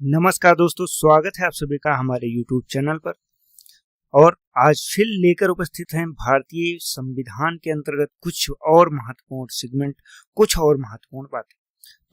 नमस्कार दोस्तों, स्वागत है आप सभी का हमारे YouTube चैनल पर। और आज फिर लेकर उपस्थित हैं भारतीय संविधान के अंतर्गत कुछ और महत्वपूर्ण सेगमेंट, कुछ और महत्वपूर्ण बातें।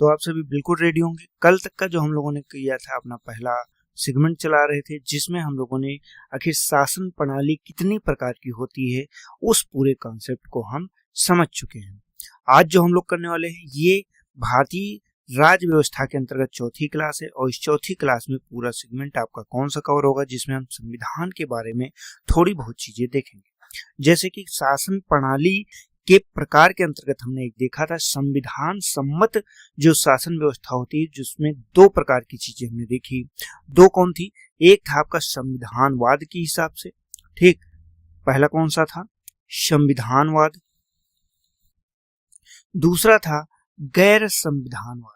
तो आप सभी बिल्कुल रेडी होंगे। कल तक का जो हम लोगों ने किया था, अपना पहला सेगमेंट चला रहे थे, जिसमें हम लोगों ने आखिर शासन प्रणाली कितनी प्रकार की होती है, उस पूरे कॉन्सेप्ट को हम समझ चुके हैं। आज जो हम लोग करने वाले हैं, ये भारतीय राज्य व्यवस्था के अंतर्गत चौथी क्लास है। और इस चौथी क्लास में पूरा सेगमेंट आपका कौन सा कवर होगा, जिसमें हम संविधान के बारे में थोड़ी बहुत चीजें देखेंगे। जैसे कि शासन प्रणाली के प्रकार के अंतर्गत हमने एक देखा था संविधान सम्मत जो शासन व्यवस्था होती है, जिसमें दो प्रकार की चीजें हमने देखी। दो कौन थी? एक था आपका संविधानवाद के हिसाब से, ठीक। पहला कौन सा था? संविधानवाद। दूसरा था गैर संविधानवाद।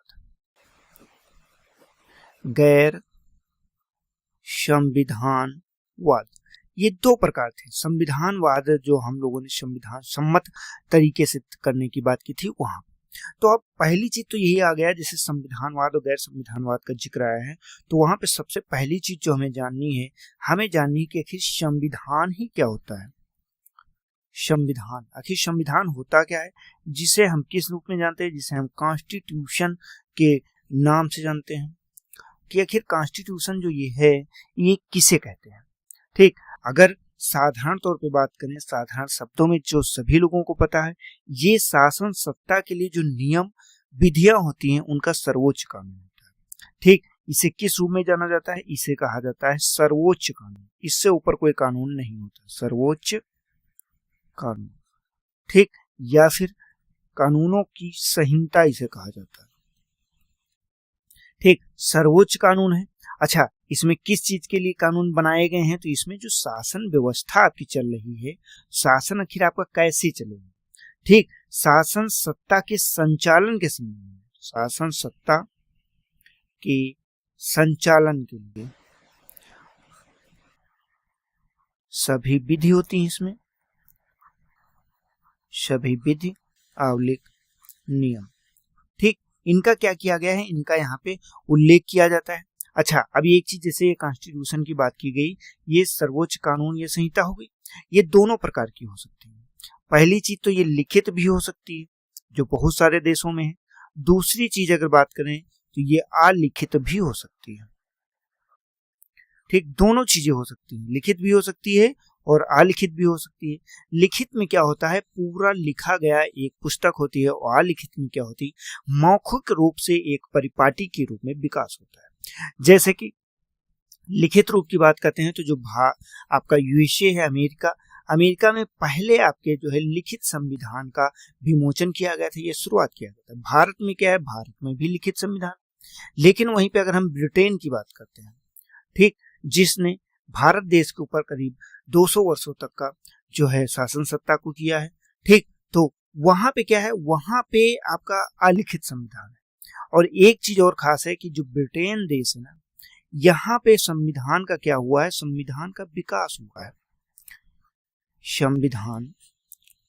गैर संविधानवाद, ये दो प्रकार थे। संविधानवाद जो हम लोगों ने संविधान सम्मत तरीके से करने की बात की थी वहां। तो अब पहली चीज तो यही आ गया, जैसे संविधानवाद और गैर संविधानवाद का जिक्र आया है, तो वहां पे सबसे पहली चीज जो हमें जाननी है कि आखिर संविधान ही क्या होता है। संविधान, आखिर संविधान होता क्या है, जिसे हम किस रूप में जानते हैं? जिसे हम कॉन्स्टिट्यूशन के नाम से जानते हैं। कि आखिर कॉन्स्टिट्यूशन जो ये है, ये किसे कहते हैं? ठीक, अगर साधारण तौर पे बात करें, साधारण शब्दों में जो सभी लोगों को पता है, ये शासन सत्ता के लिए जो नियम विधियां होती हैं, उनका सर्वोच्च कानून होता है। ठीक, इसे किस रूप में जाना जाता है? इसे कहा जाता है सर्वोच्च कानून। इससे ऊपर कोई कानून नहीं होता, सर्वोच्च कानून। ठीक, या फिर कानूनों की संहिता इसे कहा जाता है। ठीक, सर्वोच्च कानून है। अच्छा, इसमें किस चीज के लिए कानून बनाए गए हैं? तो इसमें जो शासन व्यवस्था आपकी चल रही है, शासन आखिर आपका कैसे चलेगा। ठीक, शासन सत्ता के संचालन के संबंध में, शासन सत्ता के संचालन के लिए सभी विधि होती है। इसमें सभी विधि, आवलिक, नियम, ठीक, इनका क्या किया गया है? इनका यहाँ पे उल्लेख किया जाता है। अच्छा, अभी एक चीज, जैसे ये कॉन्स्टिट्यूशन की बात की गई, ये सर्वोच्च कानून, ये संहिता हो गई। ये दोनों प्रकार की हो सकती है। पहली चीज तो ये लिखित भी हो सकती है, जो बहुत सारे देशों में है। दूसरी चीज अगर बात करें तो ये अलिखित भी हो सकती है। ठीक, दोनों चीजें हो सकती हैं, लिखित भी हो सकती है और अलिखित भी हो सकती है। लिखित में क्या होता है? पूरा लिखा गया एक पुस्तक होती है। और अलिखित में क्या होती है? मौखिक रूप से एक परिपाटी के रूप में विकास होता है। जैसे कि लिखित रूप की बात करते हैं तो जो आपका यूएसए है, अमेरिका में पहले आपके जो है लिखित संविधान का विमोचन किया गया था, ये शुरुआत किया गया था। भारत में क्या है? भारत में भी लिखित संविधान। लेकिन वहीं पे अगर हम ब्रिटेन की बात करते हैं, ठीक, जिसने भारत देश के ऊपर करीब 200 वर्षों तक का जो है शासन सत्ता को किया है, ठीक, तो वहां पे क्या है? वहां पे आपका अलिखित संविधान है। और एक चीज और खास है कि जो ब्रिटेन देश है ना, यहाँ पे संविधान का क्या हुआ है? संविधान का विकास हुआ है। संविधान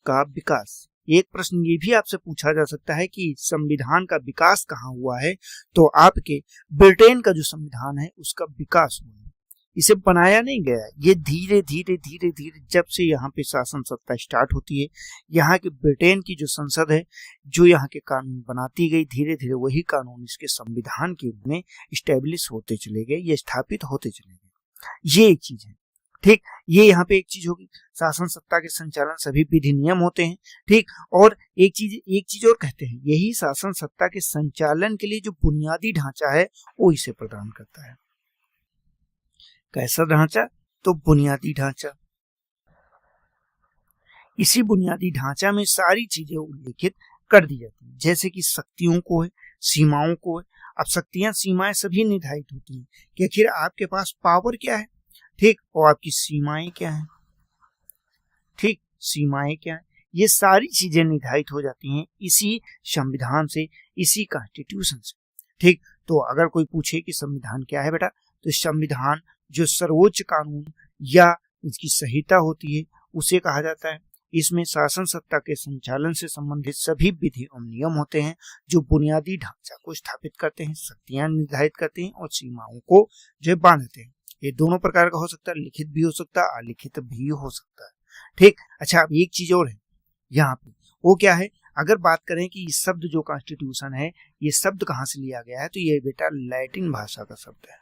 का विकास, एक प्रश्न ये भी आपसे पूछा जा सकता है कि संविधान का विकास कहाँ हुआ है? तो आपके ब्रिटेन का जो संविधान है, उसका विकास हुआ है। इसे बनाया नहीं गया, ये धीरे धीरे धीरे धीरे जब से यहाँ पे शासन सत्ता स्टार्ट होती है, यहाँ के ब्रिटेन की जो संसद है, जो यहाँ के कानून बनाती गई, धीरे धीरे वही कानून इसके संविधान के रूप में स्टेब्लिश होते चले गए, ये स्थापित होते चले गए। ये एक चीज है। ठीक, ये यहाँ पे एक चीज होगी, शासन सत्ता के संचालन सभी विधि नियम होते हैं। ठीक, और एक चीज और कहते हैं, यही शासन सत्ता के संचालन के लिए जो बुनियादी ढांचा है, वो इसे प्रदान करता है। कैसा ढांचा? तो बुनियादी ढांचा। इसी बुनियादी ढांचा में सारी चीजें उल्लेखित कर दी जाती है, जैसे कि शक्तियों को है, सीमाओं को है। अब शक्तियां, सीमाएं सभी निर्धारित होती हैं कि आखिर आपके पास पावर क्या है, ठीक, और आपकी सीमाएं क्या है। ठीक, सीमाएं क्या है, ये सारी चीजें निर्धारित हो जाती हैं इसी संविधान से, इसी कॉन्स्टिट्यूशन से। ठीक, तो अगर कोई पूछे कि संविधान क्या है बेटा, तो संविधान जो सर्वोच्च कानून या इसकी संहिता होती है, उसे कहा जाता है। इसमें शासन सत्ता के संचालन से संबंधित सभी विधि एवं नियम होते हैं जो बुनियादी ढांचा को स्थापित करते हैं, शक्तियां निर्धारित करते हैं और सीमाओं को जो बांधते हैं। ये दोनों प्रकार का हो सकता है, लिखित भी हो सकता है, अलिखित भी हो सकता है। ठीक, अच्छा अब एक चीज और है यहाँ पे, वो क्या है, अगर बात करें कि ये शब्द जो कॉन्स्टिट्यूशन है, ये शब्द कहाँ से लिया गया है, तो ये बेटा लैटिन भाषा का शब्द है।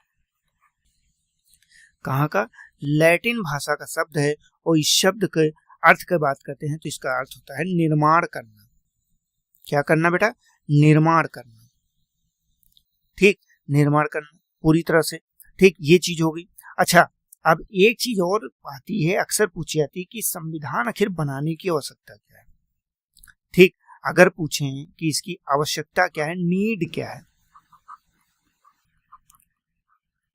कहाँ का? लैटिन भाषा का शब्द है। और इस शब्द के अर्थ की बात करते हैं तो इसका अर्थ होता है निर्माण करना। क्या करना बेटा? निर्माण करना। ठीक, निर्माण करना पूरी तरह से। ठीक, ये चीज होगी। अच्छा, अब एक चीज और आती है, अक्सर पूछी जाती है कि संविधान आखिर बनाने की आवश्यकता क्या है। ठीक, अगर पूछें कि इसकी आवश्यकता क्या है, नीड क्या है,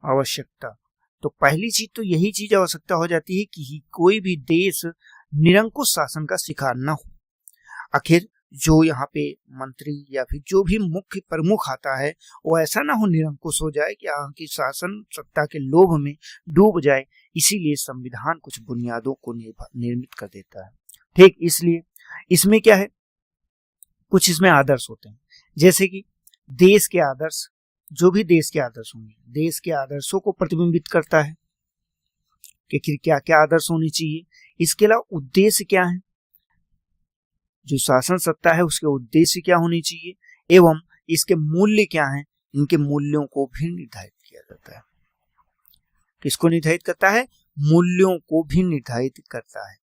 आवश्यकता, तो पहली चीज तो यही चीज आवश्यकता हो जाती है कि कोई भी देश निरंकुश शासन का शिकार न हो। आखिर जो यहाँ पे मंत्री या फिर जो भी मुख्य प्रमुख आता है वो ऐसा ना हो निरंकुश हो जाए कि यहाँ की शासन सत्ता के लोभ में डूब जाए। इसीलिए संविधान कुछ बुनियादों को निर्मित कर देता है। ठीक, इसलिए इसमें क्या है, कुछ इसमें आदर्श होते हैं, जैसे कि देश के आदर्श, जो भी देश के आदर्श होंगे, देश के आदर्शों को प्रतिबिंबित करता है कि क्या क्या आदर्श होने चाहिए। इसके अलावा उद्देश्य क्या है, जो शासन सत्ता है उसके उद्देश्य क्या होने चाहिए, एवं इसके मूल्य क्या हैं, इनके मूल्यों को भी निर्धारित किया जाता है। किसको निर्धारित करता है? मूल्यों को भी निर्धारित करता है।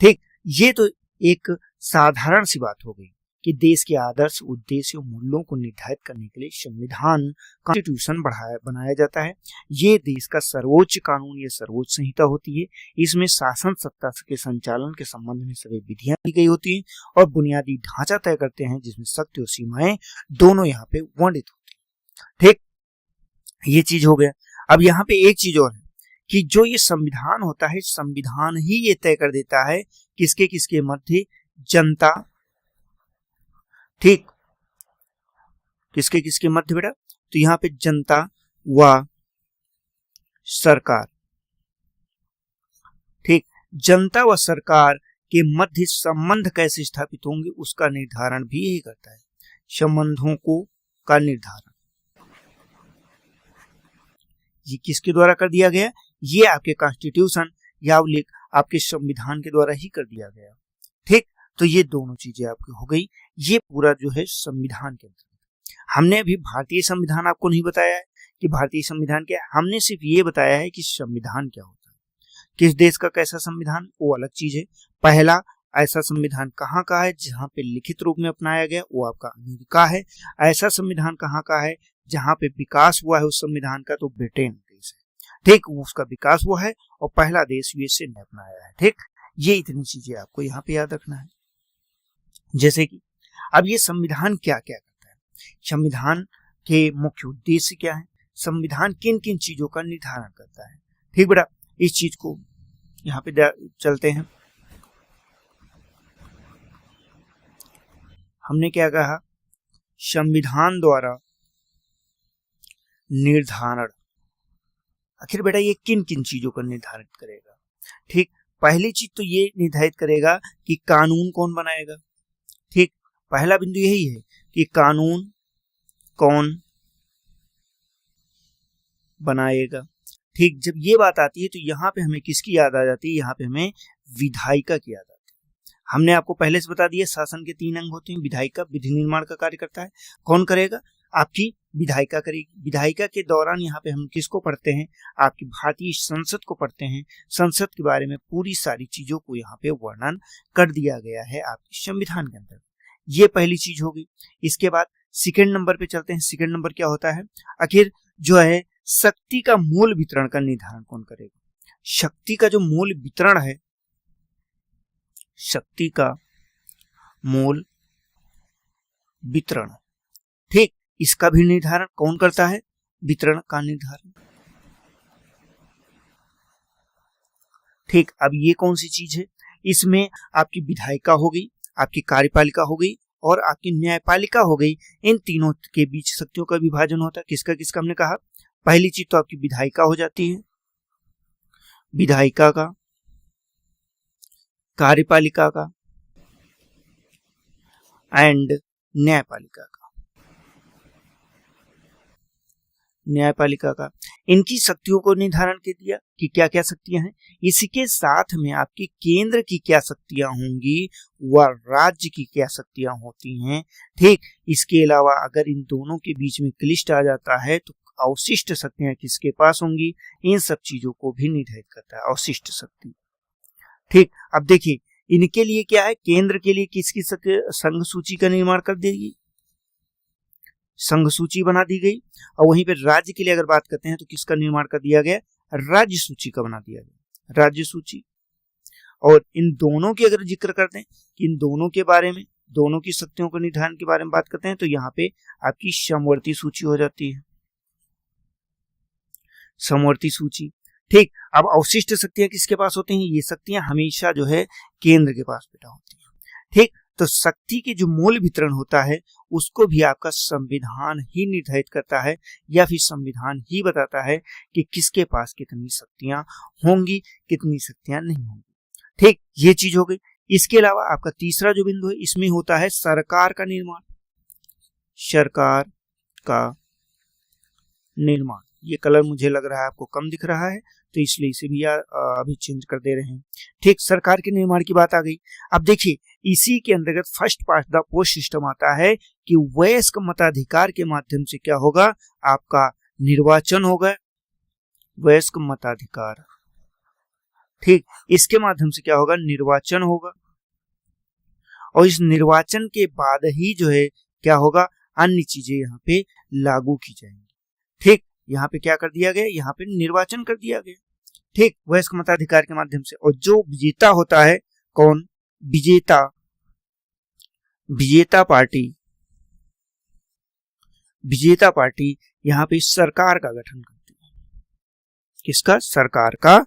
ठीक, ये तो एक साधारण सी बात हो गई कि देश के आदर्श, उद्देश्य और मूल्यों को निर्धारित करने के लिए संविधान, कॉन्स्टिट्यूशन बनाया जाता है। ये देश का सर्वोच्च कानून, ये सर्वोच्च संहिता होती है। इसमें शासन सत्ता के संचालन के संबंध में सभी विधियां दी गई होती हैं और बुनियादी ढांचा तय करते हैं जिसमें शक्ति और सीमाएं दोनों यहाँ पे वर्णित होती है। ठीक, ये चीज हो गया। अब यहाँ पे एक चीज और है कि जो ये संविधान होता है, संविधान ही ये तय कर देता है किसके किसके मध्य जनता, ठीक, किसके किसके मध्य बेटा, तो यहाँ पे जनता व सरकार। ठीक, जनता व सरकार के मध्य संबंध कैसे स्थापित होंगे उसका निर्धारण भी यही करता है, संबंधों को का निर्धारण। ये किसके द्वारा कर दिया गया? ये आपके कॉन्स्टिट्यूशन या आपके संविधान के द्वारा ही कर दिया गया। ठीक, तो ये दोनों चीजें आपकी हो गई। ये पूरा जो है संविधान के अंतर्गत। हमने अभी भारतीय संविधान आपको नहीं बताया है कि भारतीय संविधान क्या है, हमने सिर्फ ये बताया है कि संविधान क्या होता है, किस देश का कैसा संविधान, वो अलग चीज है। पहला ऐसा संविधान कहाँ का है जहाँ पे लिखित रूप में अपनाया गया, वो आपका अमेरिका है। ऐसा संविधान कहाँ का है जहाँ पे विकास हुआ है उस संविधान का, तो ब्रिटेन देश है। ठीक, उसका विकास हुआ है और पहला देश यूएसए ने अपनाया है। ठीक, ये इतनी चीजें आपको यहाँ पे याद रखना है। जैसे कि अब ये संविधान क्या क्या करता है, संविधान के मुख्य उद्देश्य क्या है, संविधान किन किन चीजों का निर्धारण करता है। ठीक बेटा, इस चीज को यहाँ पे चलते हैं। हमने क्या कहा, संविधान द्वारा निर्धारण, आखिर बेटा ये किन किन चीजों का निर्धारित करेगा। ठीक, पहली चीज तो ये निर्धारित करेगा कि कानून कौन बनाएगा। ठीक, पहला बिंदु यही है कि कानून कौन बनाएगा। ठीक, जब ये बात आती है तो यहाँ पे हमें किसकी याद आ जाती है, यहाँ पे हमें विधायिका की याद आती है। हमने आपको पहले से बता दिया शासन के 3 अंग होते हैं। विधायिका विधि निर्माण का कार्य करता है, कौन करेगा, आपकी विधायिका करेगी। विधायिका के दौरान यहाँ पे हम किसको पढ़ते हैं, आपकी भारतीय संसद को पढ़ते हैं। संसद के बारे में पूरी सारी चीजों को यहाँ पे वर्णन कर दिया गया है आपके संविधान के अंदर। ये पहली चीज होगी। इसके बाद सेकंड नंबर पे चलते हैं। सेकंड नंबर क्या होता है, आखिर जो है शक्ति का मूल वितरण का निर्धारण कौन करेगा। शक्ति का जो मूल वितरण है, शक्ति का मूल वितरण, ठीक, इसका भी निर्धारण कौन करता है, वितरण का निर्धारण। ठीक, अब ये कौन सी चीज है, इसमें आपकी विधायिका हो गई, आपकी कार्यपालिका हो गई और आपकी न्यायपालिका हो गई। इन तीनों के बीच शक्तियों का विभाजन होता है। किसका किसका हमने कहा, पहली चीज तो आपकी विधायिका हो जाती है, विधायिका का कार्यपालिका का एंड न्यायपालिका का। न्यायपालिका का इनकी शक्तियों को निर्धारण कर दिया कि क्या क्या शक्तियां हैं। इसी के साथ में आपकी केंद्र की क्या शक्तियां होंगी व राज्य की क्या शक्तियां होती हैं। ठीक, इसके अलावा अगर इन दोनों के बीच में क्लिष्ट आ जाता है तो अवशिष्ट शक्तियां किसके पास होंगी, इन सब चीजों को भी निर्धारित करता है अवशिष्ट शक्ति। ठीक, अब देखिए इनके लिए क्या है, केंद्र के लिए किसकी संघ सूची का निर्माण कर देगी, संघ सूची बना दी गई। और वहीं पे राज्य के लिए अगर बात करते हैं तो किसका निर्माण कर दिया गया, राज्य सूची का बना दिया गया, राज्य सूची। और इन दोनों की अगर जिक्र करते हैं कि इन दोनों के बारे में, दोनों की शक्तियों के निर्धारण के बारे में बात करते हैं तो यहाँ पे आपकी समवर्ती सूची हो जाती है, समवर्ती सूची। ठीक, अब अवशिष्ट शक्तियां किसके पास होती हैं, ये शक्तियां हमेशा जो है केंद्र के पास बेटा होती हैं। ठीक, तो शक्ति के जो मूल वितरण होता है उसको भी आपका संविधान ही निर्धारित करता है या फिर संविधान ही बताता है कि किसके पास कितनी शक्तियां होंगी, कितनी शक्तियां नहीं होंगी। ठीक, ये चीज हो गई। इसके अलावा आपका तीसरा जो बिंदु है इसमें होता है सरकार का निर्माण, सरकार का निर्माण। ये कलर मुझे लग रहा है आपको कम दिख रहा है तो इसलिए इसे भी अभी चेंज कर दे रहे हैं। ठीक, सरकार के निर्माण की बात आ गई। अब देखिए इसी के अंतर्गत first part the post system आता है कि वयस्क मताधिकार के माध्यम से क्या होगा, आपका निर्वाचन होगा, वयस्क मताधिकार। ठीक, इसके माध्यम से क्या होगा, निर्वाचन होगा। और इस निर्वाचन के बाद ही जो है क्या होगा, अन्य चीजें यहाँ पे लागू की जाएंगी। ठीक, यहाँ पे क्या कर दिया गया, यहाँ पे निर्वाचन कर दिया गया। ठीक, वयस्क मताधिकार के माध्यम से। और जो विजेता होता है, कौन विजेता, विजेता पार्टी, विजेता पार्टी यहाँ पे सरकार का गठन करती है। किसका, सरकार का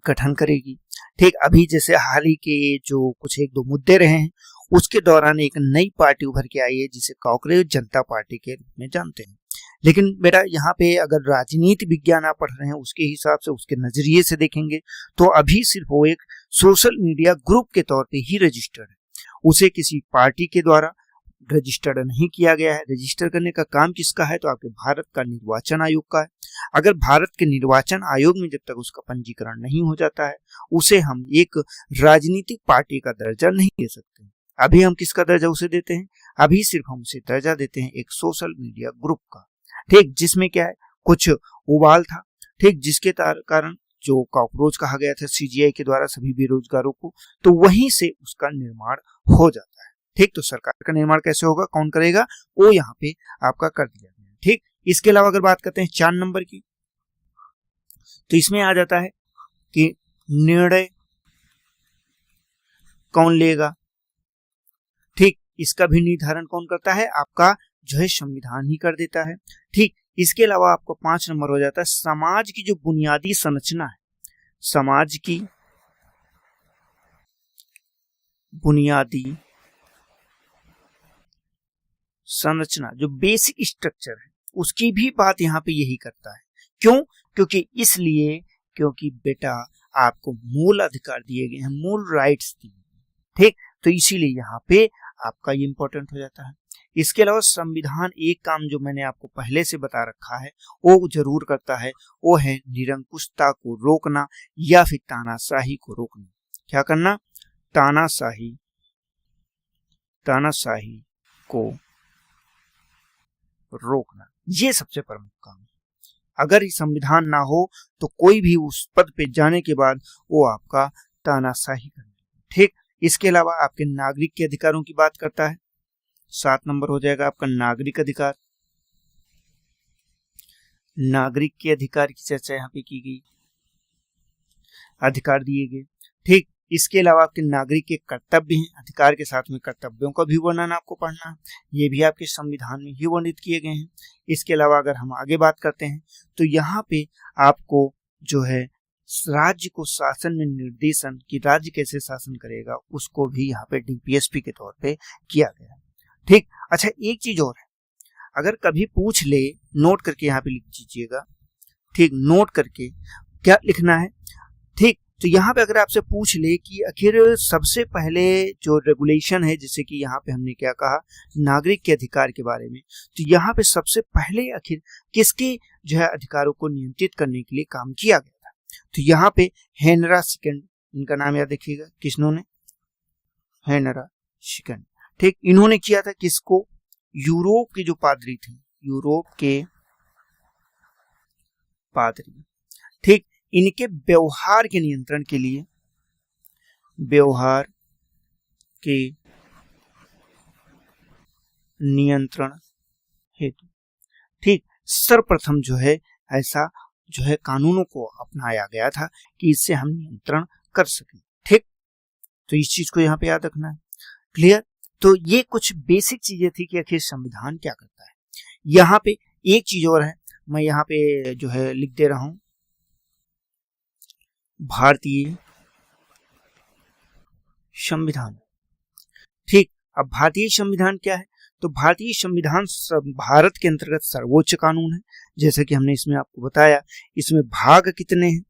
गठन करेगी। ठीक, अभी जैसे हाल ही के जो कुछ एक दो मुद्दे रहे हैं उसके दौरान एक नई पार्टी उभर के आई है जिसे कांग्रेस जनता पार्टी के रूप में जानते हैं। लेकिन बेटा यहाँ पे अगर राजनीति विज्ञान आप पढ़ रहे हैं उसके हिसाब से, उसके नजरिए से देखेंगे तो अभी सिर्फ वो एक सोशल मीडिया ग्रुप के तौर पे ही रजिस्टर्ड है, उसे किसी पार्टी के द्वारा रजिस्टर्ड नहीं किया गया है। रजिस्टर करने का काम किसका है, तो आपके भारत का निर्वाचन आयोग का है। अगर भारत के निर्वाचन आयोग में जब तक उसका पंजीकरण नहीं हो जाता है उसे हम एक राजनीतिक पार्टी का दर्जा नहीं दे सकते। अभी हम किसका दर्जा उसे देते हैं, अभी सिर्फ हम उसे दर्जा देते हैं एक सोशल मीडिया ग्रुप का। ठीक, जिसमें क्या है, कुछ उबाल था। ठीक, जिसके कारण जो कॉकरोच कहा गया था सीजीआई के द्वारा सभी बेरोजगारों को, तो वहीं से उसका निर्माण हो जाता है। ठीक, तो सरकार का निर्माण कैसे होगा, कौन करेगा, वो यहाँ पे आपका कर दिया गया। ठीक, इसके अलावा अगर बात करते हैं 4 नंबर की, तो इसमें आ जाता है कि निर्णय कौन लेगा। ठीक, इसका भी निर्धारण कौन करता है, आपका जो है संविधान ही कर देता है। ठीक, इसके अलावा आपको 5 नंबर हो जाता है समाज की जो बुनियादी संरचना है, समाज की बुनियादी संरचना, जो बेसिक स्ट्रक्चर है उसकी भी बात यहाँ पे यही करता है। क्यों, क्योंकि इसलिए क्योंकि बेटा आपको मूल अधिकार दिए गए हैं, मूल राइट्स दिए गए। ठीक, तो इसीलिए यहाँ पे आपका ये इंपॉर्टेंट हो जाता है। इसके अलावा संविधान एक काम जो मैंने आपको पहले से बता रखा है वो जरूर करता है, वो है निरंकुशता को रोकना या फिर तानाशाही को रोकना। क्या करना, तानाशाही को रोकना, ये सबसे प्रमुख काम है। अगर ये संविधान ना हो तो कोई भी उस पद पे जाने के बाद वो आपका तानाशाही करेगा। ठीक, इसके अलावा आपके नागरिक के अधिकारों की बात करता है। 7 नंबर हो जाएगा आपका नागरिक अधिकार। नागरिक के अधिकार की चर्चा यहाँ पे की गई, अधिकार दिए गए। ठीक, इसके अलावा आपके नागरिक के कर्तव्य हैं, अधिकार के साथ में कर्तव्यों का भी वर्णन आपको पढ़ना है, ये भी आपके संविधान में ही वर्णित किए गए हैं। इसके अलावा अगर हम आगे बात करते हैं तो यहाँ पे आपको जो है राज्य को शासन में निर्देशन कि राज्य कैसे शासन करेगा उसको भी यहाँ पे डीपीएसपी के तौर पे किया गया है। ठीक, अच्छा एक चीज और है, अगर कभी पूछ ले, नोट करके यहाँ पे लिख दीजिएगा। ठीक, नोट करके क्या लिखना है। ठीक, तो यहाँ पे अगर आपसे पूछ ले कि आखिर सबसे पहले जो रेगुलेशन है, जैसे कि यहाँ पे हमने क्या कहा नागरिक के अधिकार के बारे में, तो यहाँ पे सबसे पहले आखिर किसके जो है अधिकारों को नियंत्रित करने के लिए काम किया गया था? तो यहाँ पे हेनरा सेकंड, इनका नाम याद रखिएगा, किसने? हेनरा सेकंड। ठीक, इन्होंने किया था किसको? यूरोप के जो पादरी थे, यूरोप के पादरी। ठीक, इनके व्यवहार के नियंत्रण के लिए, व्यवहार के नियंत्रण हेतु, ठीक, सर्वप्रथम जो है ऐसा जो है कानूनों को अपनाया गया था कि इससे हम नियंत्रण कर सकें। ठीक, तो इस चीज को यहाँ पे याद रखना है। क्लियर? तो ये कुछ बेसिक चीजें थी कि आखिर संविधान क्या करता है। यहाँ पे एक चीज और है, मैं यहाँ पे जो है लिख दे रहा हूं, भारतीय संविधान। ठीक, अब भारतीय संविधान क्या है? तो भारतीय संविधान भारत के अंतर्गत सर्वोच्च कानून है। जैसे कि हमने इसमें आपको बताया, इसमें भाग कितने हैं?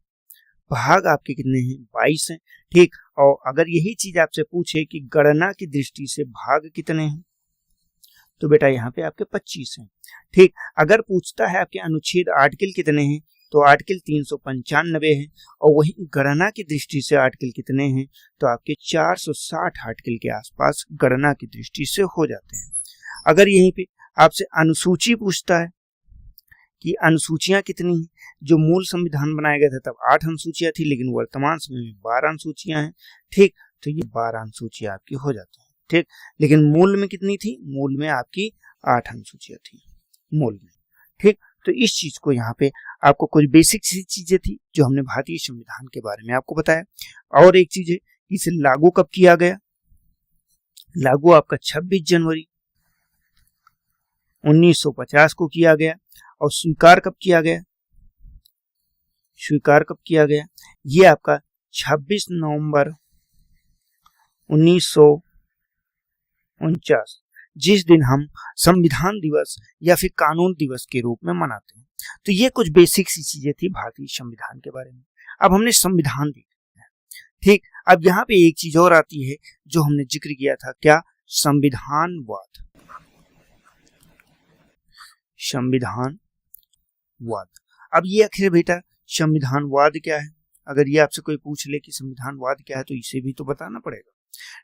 भाग आपके कितने हैं? 22 हैं। ठीक, और अगर यही चीज आपसे पूछे कि गणना की दृष्टि से भाग कितने हैं, तो बेटा यहाँ पे आपके 25 हैं। ठीक, अगर पूछता है आपके अनुच्छेद आर्टिकल कितने हैं, तो आर्टिकल 395 है, और वही गणना की दृष्टि से आर्टिकल कितने हैं, तो आपके 460 आर्टिकल के आसपास गणना की दृष्टि से हो जाते हैं। अगर यहीं पे आपसे अनुसूची पूछता है कि अनुसूचियां कितनी हैं, जो मूल संविधान बनाया गया था तब 8 अनुसूचियां थी, लेकिन वर्तमान समय में 12 अनुसूचियां हैं। ठीक, तो ये 12 अनुसूचियां आपकी हो जाती हैं। ठीक, लेकिन मूल में कितनी थी? मूल में आपकी 8 अनुसूचियां थी मूल में। ठीक, तो इस चीज को यहाँ पे आपको कुछ बेसिक चीजें थी जो हमने भारतीय संविधान के बारे में आपको बताया। और एक चीज है, इसे लागू कब किया गया? लागू आपका 26 जनवरी 1950 को किया गया। और स्वीकार कब किया गया? स्वीकार कब किया गया? ये आपका 26 नवंबर 1949, जिस दिन हम संविधान दिवस या फिर कानून दिवस के रूप में मनाते हैं। तो ये कुछ बेसिक सी चीजें थी भारतीय संविधान के बारे में। अब हमने संविधान देखा है। ठीक, अब यहाँ पे एक चीज और आती है जो हमने जिक्र किया था, क्या? संविधानवाद। संविधानवाद। अब ये आखिर बेटा संविधानवाद क्या है? अगर ये आपसे कोई पूछ ले कि संविधानवाद क्या है, तो इसे भी तो बताना पड़ेगा।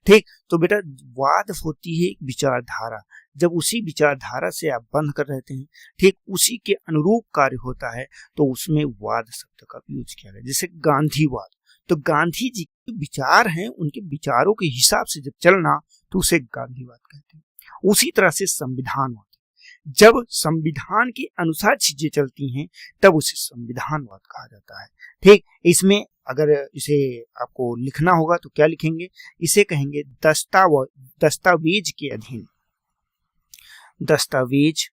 ठीक, तो बेटा वाद होती है एक विचारधारा, जब उसी विचारधारा से आप बंध कर रहते हैं, ठीक, उसी के अनुरूप कार्य होता है, तो उसमें वाद शब्द का यूज किया गया। जैसे गांधीवाद, तो गांधी जी के विचार हैं, उनके विचारों के हिसाब से जब चलना, तो उसे गांधीवाद कहते हैं। उसी तरह से संविधानवाद, जब संविधान के अनुसार चीजें चलती हैं, तब उसे संविधानवाद कहा जाता है। ठीक, इसमें अगर इसे आपको लिखना होगा तो क्या लिखेंगे? इसे कहेंगे दस्तावेज के अधीन। दस्तावेज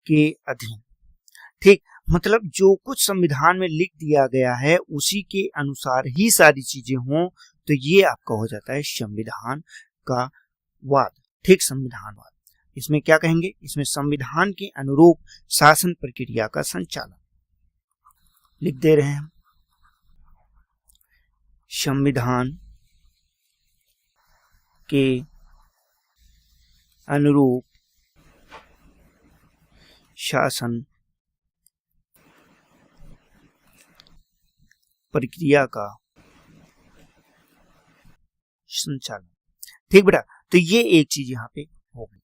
के अधीन। ठीक, मतलब जो कुछ संविधान में लिख दिया गया है उसी के अनुसार ही सारी चीजें हों, तो ये आपका हो जाता है संविधान का वाद। ठीक, संविधानवाद। इसमें क्या कहेंगे? इसमें संविधान के अनुरूप शासन प्रक्रिया का संचालन। लिख दे रहे हैं हम, संविधान के अनुरूप शासन प्रक्रिया का संचालन। ठीक बेटा, तो ये एक चीज यहाँ पे हो गई।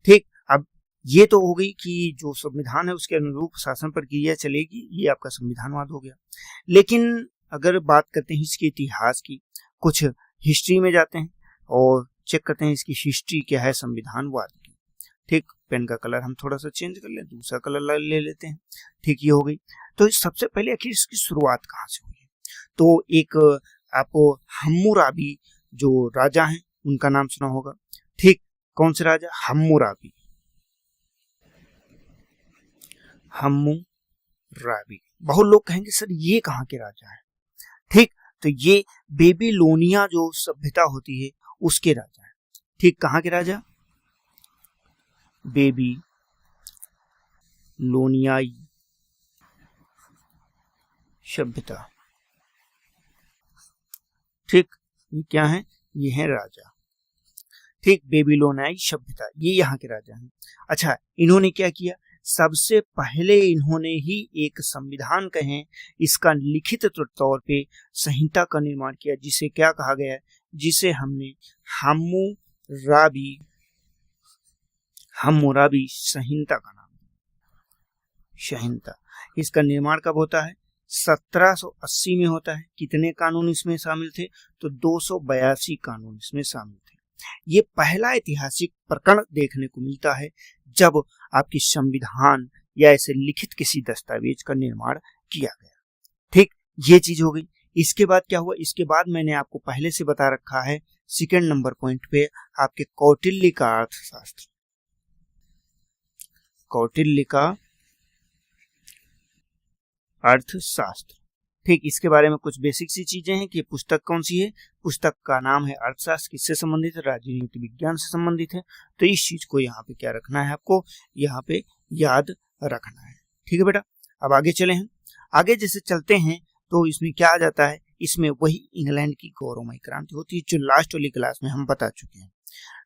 ठीक, अब ये तो हो गई कि जो संविधान है उसके अनुरूप शासन प्रक्रिया चलेगी, ये आपका संविधानवाद हो गया। लेकिन अगर बात करते हैं इसके इतिहास की, कुछ हिस्ट्री में जाते हैं और चेक करते हैं इसकी हिस्ट्री क्या है संविधानवाद की। ठीक, पेन का कलर हम थोड़ा सा चेंज कर लें, दूसरा कलर ले लेते हैं। ठीक, ये हो गई। तो सबसे पहले आखिर इसकी शुरुआत कहाँ से हुई? तो एक आपको हम्मुराबी जो राजा हैं उनका नाम सुना होगा। ठीक, कौन से राजा? हम्मुराबी। हम्मुराबी। बहुत लोग कहेंगे सर ये कहाँ के राजा हैं? ठीक, तो ये बेबीलोनिया जो सभ्यता होती है उसके राजा हैं। ठीक, कहाँ के राजा? बेबीलोनियाई सभ्यता ठीक, ये क्या है, ये है राजा। ठीक, बेबीलोनाई सभ्यता, ये यहाँ के राजा हैं। अच्छा, इन्होंने क्या किया, सबसे पहले इन्होंने ही एक संविधान कहें, इसका लिखित तौर पे संहिता का निर्माण किया, जिसे क्या कहा गया है, जिसे हमने हम्मुराबी संहिता का नाम दिया, संहिता। इसका निर्माण कब होता है, 1780 में होता है। कितने कानून इसमें शामिल थे, तो 282 कानून इसमें शामिल थे। ये पहला ऐतिहासिक प्रकरण देखने को मिलता है जब आपकी संविधान या ऐसे लिखित किसी दस्तावेज का निर्माण किया गया। ठीक, ये चीज हो गई। इसके बाद क्या हुआ, इसके बाद मैंने आपको पहले से बता रखा है सेकंड नंबर पॉइंट पे आपके कौटिल्य का अर्थशास्त्र, कौटिल्य का अर्थशास्त्र। ठीक, इसके बारे में कुछ बेसिक सी चीजें हैं कि पुस्तक कौन सी है, पुस्तक का नाम है अर्थशास्त्र, किससे संबंधित है, राजनीति विज्ञान से संबंधित है। तो इस चीज को यहाँ पे क्या रखना है, आपको यहाँ पे याद रखना है। ठीक है बेटा, अब आगे चले हैं। आगे जैसे चलते हैं तो इसमें क्या आ जाता है, इसमें वही इंग्लैंड की गौरवमयी क्रांति होती है जो लास्ट वाली क्लास में हम बता चुके हैं।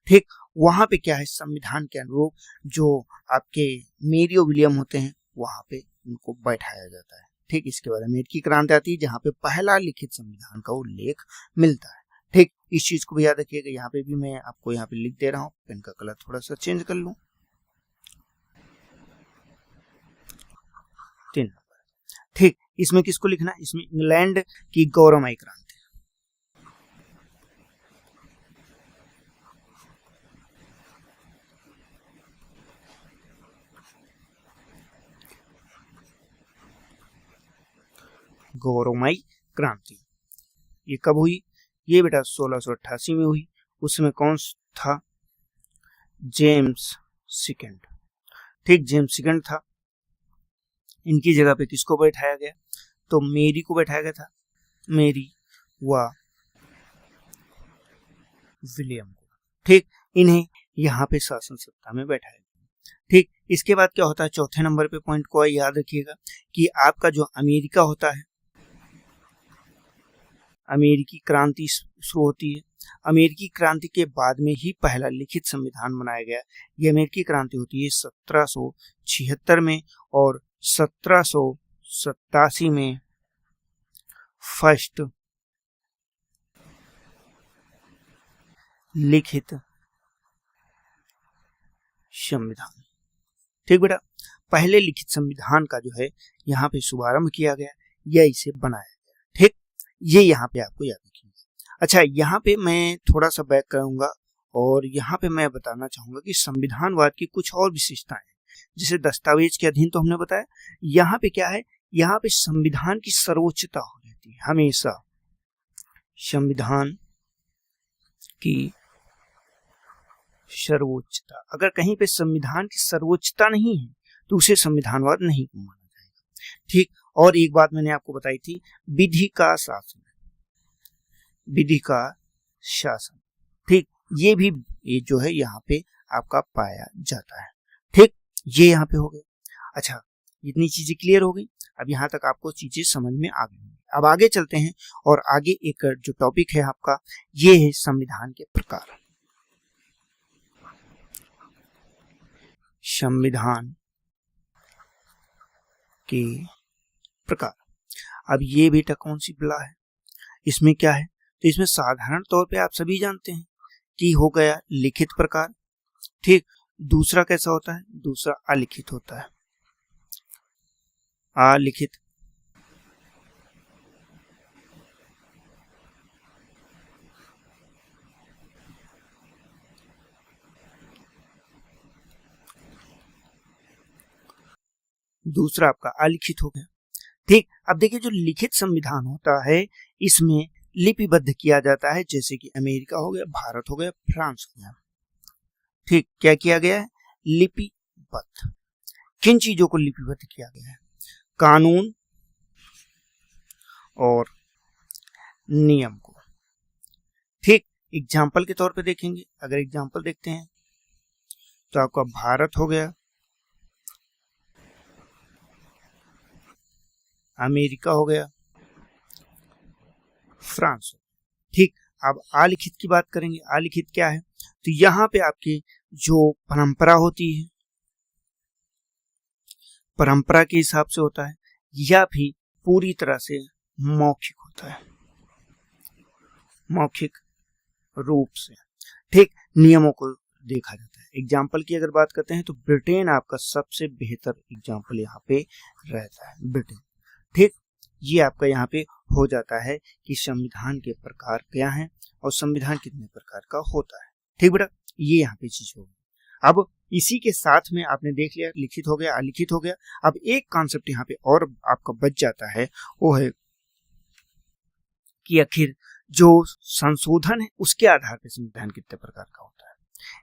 ठीक, वहां पे क्या है, संविधान के अनुरूप जो आपके मेरियो विलियम होते हैं वहां पे उनको बैठाया जाता है। ठीक, इसके बाद अमेरिकी क्रांति आती है जहाँ पे पहला लिखित संविधान का उल्लेख मिलता है। ठीक, इस चीज को भी याद रखिएगा। यहाँ पे भी मैं आपको यहाँ पे लिख दे रहा हूँ, पेन का कलर थोड़ा सा चेंज कर लूं। 3 नंबर। ठीक, इसमें किसको लिखना, इसमें इंग्लैंड की गौरवमयी क्रांति। गौरवमयी क्रांति ये कब हुई, ये बेटा 1688 में हुई। उसमें कौन था, जेम्स सेकंड। ठीक, जेम्स सेकंड था। इनकी जगह पे किसको बैठाया गया, तो मेरी को बैठाया गया था, मेरी व विलियम को। ठीक, इन्हें यहाँ पे शासन सत्ता में बैठाया गया। ठीक, इसके बाद क्या होता है, चौथे नंबर पे पॉइंट को याद रखिएगा कि आपका जो अमेरिका होता है, अमेरिकी क्रांति शुरू होती है। अमेरिकी क्रांति के बाद में ही पहला लिखित संविधान बनाया गया। ये अमेरिकी क्रांति होती है 1776 में, और 1787 में फर्स्ट लिखित संविधान। ठीक बेटा, पहले लिखित संविधान का जो है यहाँ पे शुभारंभ किया गया या इसे बनाया गया। ठीक, ये यहाँ पे आपको याद रखिएगा। अच्छा, यहाँ पे मैं थोड़ा सा बैक करूंगा और यहाँ पे मैं बताना चाहूंगा कि संविधानवाद की कुछ और विशेषताएं हैं। जैसे दस्तावेज के अधीन तो हमने बताया, यहाँ पे क्या है, यहाँ पे संविधान की सर्वोच्चता हो रहती है हमेशा। संविधान की सर्वोच्चता, अगर कहीं पे संविधान की सर्वोच्चता नहीं है तो उसे संविधानवाद नहीं माना जाएगा। ठीक, और एक बात मैंने आपको बताई थी, विधि का शासन, विधि का शासन। ठीक, ये भी ये जो है यहाँ पे आपका पाया जाता है। ठीक, ये यहाँ पे हो गया। अच्छा, इतनी चीजें क्लियर हो गई। अब यहाँ तक आपको चीजें समझ में आ गई। अब आगे चलते हैं और आगे एक जो टॉपिक है आपका, ये है संविधान के प्रकार। संविधान के प्रकार। अब ये बेटा कौन सी बला है, इसमें क्या है, तो इसमें साधारण तौर पे आप सभी जानते हैं कि हो गया लिखित प्रकार। ठीक, दूसरा कैसा होता है, दूसरा अलिखित होता है, अलिखित। दूसरा आपका अलिखित हो गया। ठीक, अब देखिए जो लिखित संविधान होता है इसमें लिपिबद्ध किया जाता है, जैसे कि अमेरिका हो गया, भारत हो गया, फ्रांस हो गया। ठीक, क्या किया गया है, लिपिबद्ध। किन चीजों को लिपिबद्ध किया गया है, कानून और नियम को। ठीक, एग्जाम्पल के तौर पे देखेंगे, अगर एग्जाम्पल देखते हैं तो आपका भारत हो गया, अमेरिका हो गया, फ्रांस। ठीक, अब अलिखित की बात करेंगे। अलिखित क्या है? तो यहाँ पे आपकी जो परंपरा होती है, परंपरा के हिसाब से होता है, या फिर पूरी तरह से मौखिक होता है, मौखिक रूप से। ठीक, नियमों को देखा जाता है। एग्जाम्पल की अगर बात करते हैं तो ब्रिटेन आपका सबसे बेहतर एग्जाम्पल यहाँ पे रहता है, ब्रिटेन। ठीक, ये आपका यहाँ पे हो जाता है कि संविधान के प्रकार क्या हैं और संविधान कितने प्रकार का होता है। ठीक बेटा, ये यहाँ पे चीज होगी। अब इसी के साथ में आपने देख लिया, लिखित हो गया, अलिखित हो गया। अब एक कॉन्सेप्ट यहाँ पे और आपका बच जाता है, वो है कि आखिर जो संशोधन है उसके आधार पर संविधान कितने प्रकार का होता है।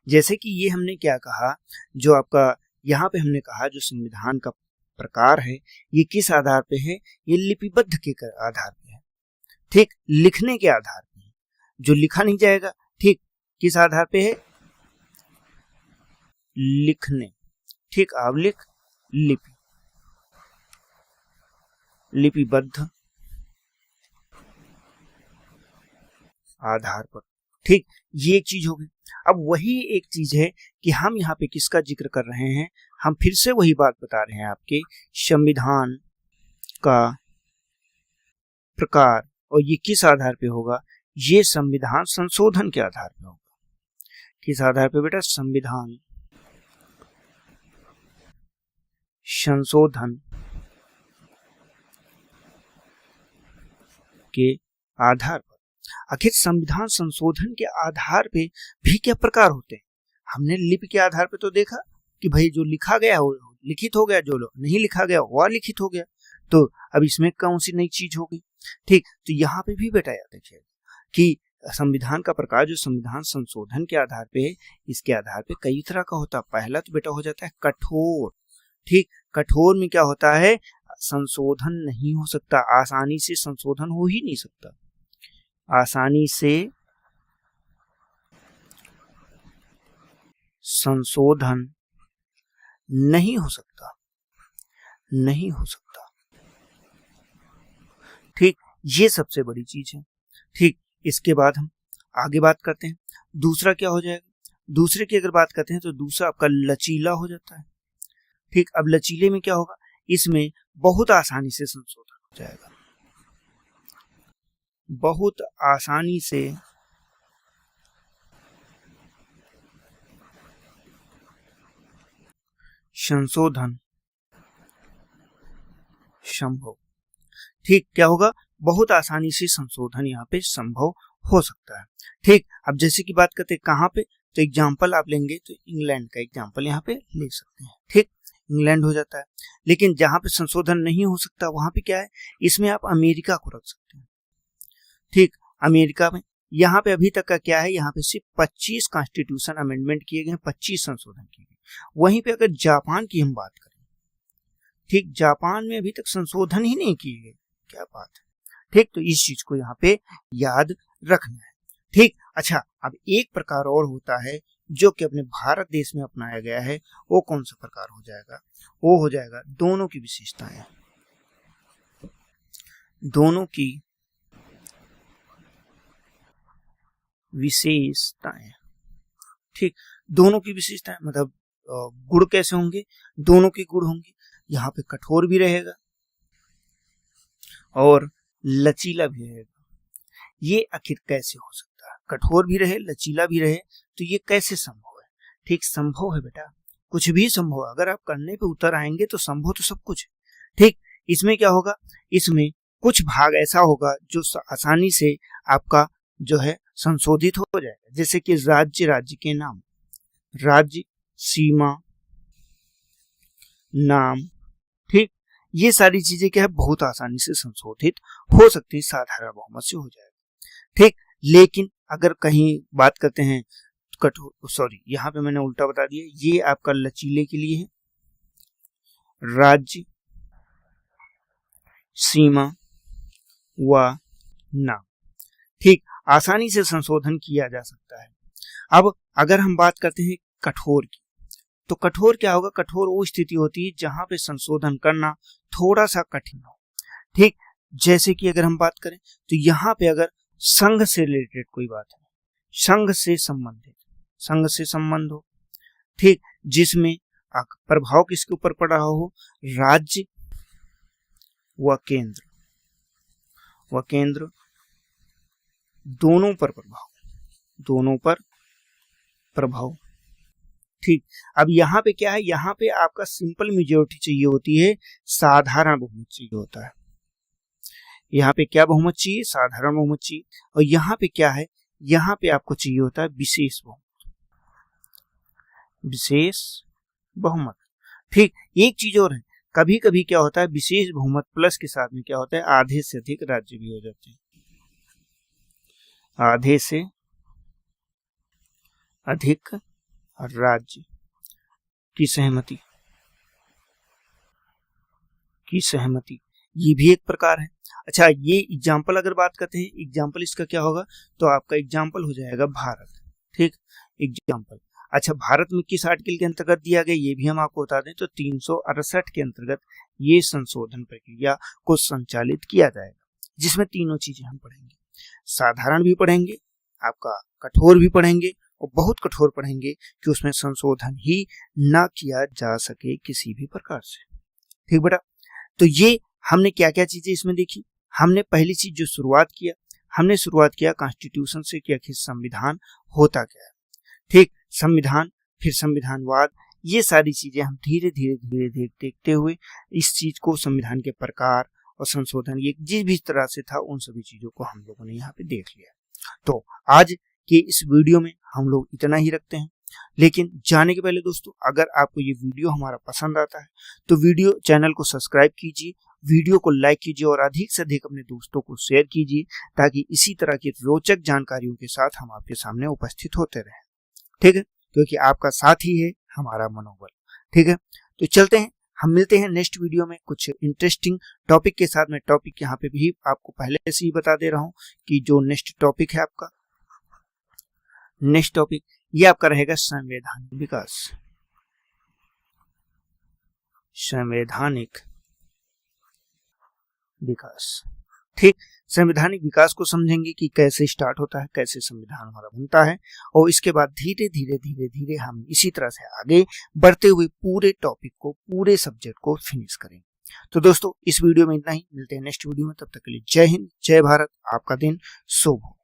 जैसे कि ये हमने क्या कहा, जो आपका यहाँ पे हमने कहा जो संविधान का प्रकार है ये किस आधार पे है? ये लिपिबद्ध के आधार पे है। ठीक, लिखने के आधार पे है, जो लिखा नहीं जाएगा। ठीक, किस आधार पे है? लिखने। ठीक, आवलिक लिपि, लिपिबद्ध आधार पर। ठीक, ये एक चीज होगी। अब वही एक चीज है कि हम यहाँ पे किसका जिक्र कर रहे हैं, हम फिर से वही बात बता रहे हैं आपके संविधान का प्रकार, और ये किस आधार पे होगा? ये संविधान संशोधन के आधार पे होगा। किस आधार पे बेटा? संविधान संशोधन के आधार पर। आखिर संविधान संशोधन के आधार पे भी क्या प्रकार होते हैं? हमने लिपि के आधार पे तो देखा कि भाई जो लिखा गया वो लिखित हो गया, जो नहीं लिखा गया वो अलिखित हो गया। तो अब इसमें कौन सी नई चीज होगी? ठीक, तो यहाँ पे भी बेटा याद रखिए कि संविधान का प्रकार जो संविधान संशोधन के आधार पे, इसके आधार पे कई तरह का होता है। पहला तो बेटा हो जाता है कठोर। ठीक, कठोर में क्या होता है? संशोधन नहीं हो सकता, आसानी से संशोधन हो ही नहीं सकता, आसानी से संशोधन नहीं हो सकता, नहीं हो सकता। ठीक, ये सबसे बड़ी चीज है। ठीक, इसके बाद हम आगे बात करते हैं। दूसरा क्या हो जाएगा? दूसरे की अगर बात करते हैं तो दूसरा आपका लचीला हो जाता है। ठीक, अब लचीले में क्या होगा? इसमें बहुत आसानी से संशोधन हो जाएगा, बहुत आसानी से संशोधन संभव। ठीक, क्या होगा? बहुत आसानी से संशोधन यहाँ पे संभव हो सकता है। ठीक, अब जैसे कि बात करते हैं कहाँ पे, तो एग्जाम्पल आप लेंगे तो इंग्लैंड का एग्जाम्पल यहाँ पे ले सकते हैं। ठीक, इंग्लैंड हो जाता है। लेकिन जहां पे संशोधन नहीं हो सकता वहां पे क्या है? इसमें आप अमेरिका को रख सकते हैं। ठीक, अमेरिका में यहाँ पे अभी तक का क्या है? यहाँ पे सिर्फ 25 कॉन्स्टिट्यूशन अमेंडमेंट किए गए, 25 संशोधन किए गए। वहीं पे अगर जापान की हम बात करें, ठीक, जापान में अभी तक संशोधन ही नहीं किए गए। क्या बात है। ठीक, तो इस चीज को यहाँ पे याद रखना है। ठीक, अच्छा, अब एक प्रकार और होता है जो कि अपने भारत देश में अपनाया गया है। वो कौन सा प्रकार हो जाएगा? वो हो जाएगा दोनों की विशेषताएं, दोनों की विशेषताएं। ठीक, दोनों की विशेषताएं मतलब गुण कैसे होंगे? दोनों के गुण होंगे। यहाँ पे कठोर भी रहेगा और लचीला भी रहेगा। ये आखिर कैसे हो सकता है? कठोर भी रहे, लचीला भी रहे, तो ये कैसे संभव है? ठीक, संभव है बेटा, कुछ भी संभव है। अगर आप करने पे उतर आएंगे तो संभव तो सब कुछ है। ठीक, इसमें क्या होगा? इसमें कुछ भाग ऐसा होगा जो आसानी से आपका जो है संशोधित हो जाएगा। जैसे कि राज्य, राज्य के नाम, राज्य, सीमा, नाम। ठीक, ये सारी चीजें क्या है? बहुत आसानी से संशोधित हो सकती है, साधारण बहुमत से हो जाएगा। ठीक, लेकिन अगर कहीं बात करते हैं कठोर, सॉरी यहाँ पे मैंने उल्टा बता दिया, ये आपका लचीले के लिए है। राज्य, सीमा व नाम। ठीक, आसानी से संशोधन किया जा सकता है। अब अगर हम बात करते हैं कठोर की, तो कठोर क्या होगा? कठोर वो स्थिति होती है जहां पे संशोधन करना थोड़ा सा कठिन हो। ठीक, जैसे कि अगर हम बात करें तो यहाँ पे अगर संघ से रिलेटेड कोई बात है, संघ से संबंधित, संघ से संबंध हो, ठीक, जिसमें प्रभाव किसके ऊपर पड़ रहा हो, राज्य व केंद्र दोनों पर प्रभाव, दोनों पर प्रभाव, ठीक। अब यहाँ पे क्या है, यहाँ पे आपका सिंपल मेजोरिटी चाहिए होती है, साधारण बहुमत चाहिए होता है। यहाँ पे क्या बहुमत चाहिए, साधारण बहुमत चाहिए। और यहाँ पे क्या है, यहाँ पे आपको चाहिए होता है विशेष बहुमत, विशेष बहुमत, ठीक। एक चीज और है, कभी कभी क्या होता है, विशेष बहुमत प्लस के साथ में क्या होता है, आधे से अधिक राज्य भी हो जाते हैं, आधे से अधिक राज्य की सहमति, ये भी एक प्रकार है। अच्छा, ये एग्जाम्पल अगर बात करते हैं, एग्जाम्पल इसका क्या होगा, तो आपका एग्जाम्पल हो जाएगा भारत, ठीक, एग्जाम्पल। अच्छा, भारत में किस आर्टिकल के अंतर्गत दिया गया, ये भी हम आपको बता दें, तो 368 के अंतर्गत ये संशोधन प्रक्रिया को संचालित किया जाएगा, जिसमें तीनों चीजें हम पढ़ेंगे, साधारण भी पढ़ेंगे, आपका कठोर भी पढ़ेंगे, और बहुत कठोर पढ़ेंगे कि उसमें संशोधन ही ना किया जा सके किसी भी प्रकार से, ठीक बेटा। तो ये हमने क्या क्या चीजें इसमें देखी। हमने पहली चीज जो शुरुआत किया कॉन्स्टिट्यूशन से कि आखिर संविधान होता क्या है, ठीक, संविधान, फिर संविधानवाद, ये सारी चीजें हम धीरे धीरे देखते हुए इस चीज को, संविधान के प्रकार और संशोधन, ये जिस भी तरह से था, उन सभी चीजों को हम लोगों ने यहाँ पे देख लिया। तो आज के इस वीडियो में हम लोग इतना ही रखते हैं, लेकिन जाने के पहले दोस्तों, अगर आपको ये वीडियो हमारा पसंद आता है तो चैनल को सब्सक्राइब कीजिए, वीडियो को लाइक कीजिए और अधिक से अधिक अपने दोस्तों को शेयर कीजिए, ताकि इसी तरह की रोचक जानकारियों के साथ हम आपके सामने उपस्थित होते रहें, ठीक है, क्योंकि आपका साथ ही है हमारा मनोबल, ठीक है। तो चलते हैं, हम मिलते हैं नेक्स्ट वीडियो में कुछ इंटरेस्टिंग टॉपिक के साथ। मैं टॉपिक यहाँ पे भी आपको पहले से ही बता दे रहा हूँ कि जो नेक्स्ट टॉपिक है आपका, नेक्स्ट टॉपिक ये आपका रहेगा संवैधानिक विकास, ठीक। संवैधानिक विकास को समझेंगे कि कैसे स्टार्ट होता है, कैसे संविधान हमारा बनता है, और इसके बाद धीरे धीरे हम इसी तरह से आगे बढ़ते हुए पूरे टॉपिक को, पूरे सब्जेक्ट को फिनिश करेंगे। तो दोस्तों, इस वीडियो में इतना ही, मिलते हैं नेक्स्ट वीडियो में, तब तक के लिए जय हिंद, जय भारत, आपका दिन शुभ हो।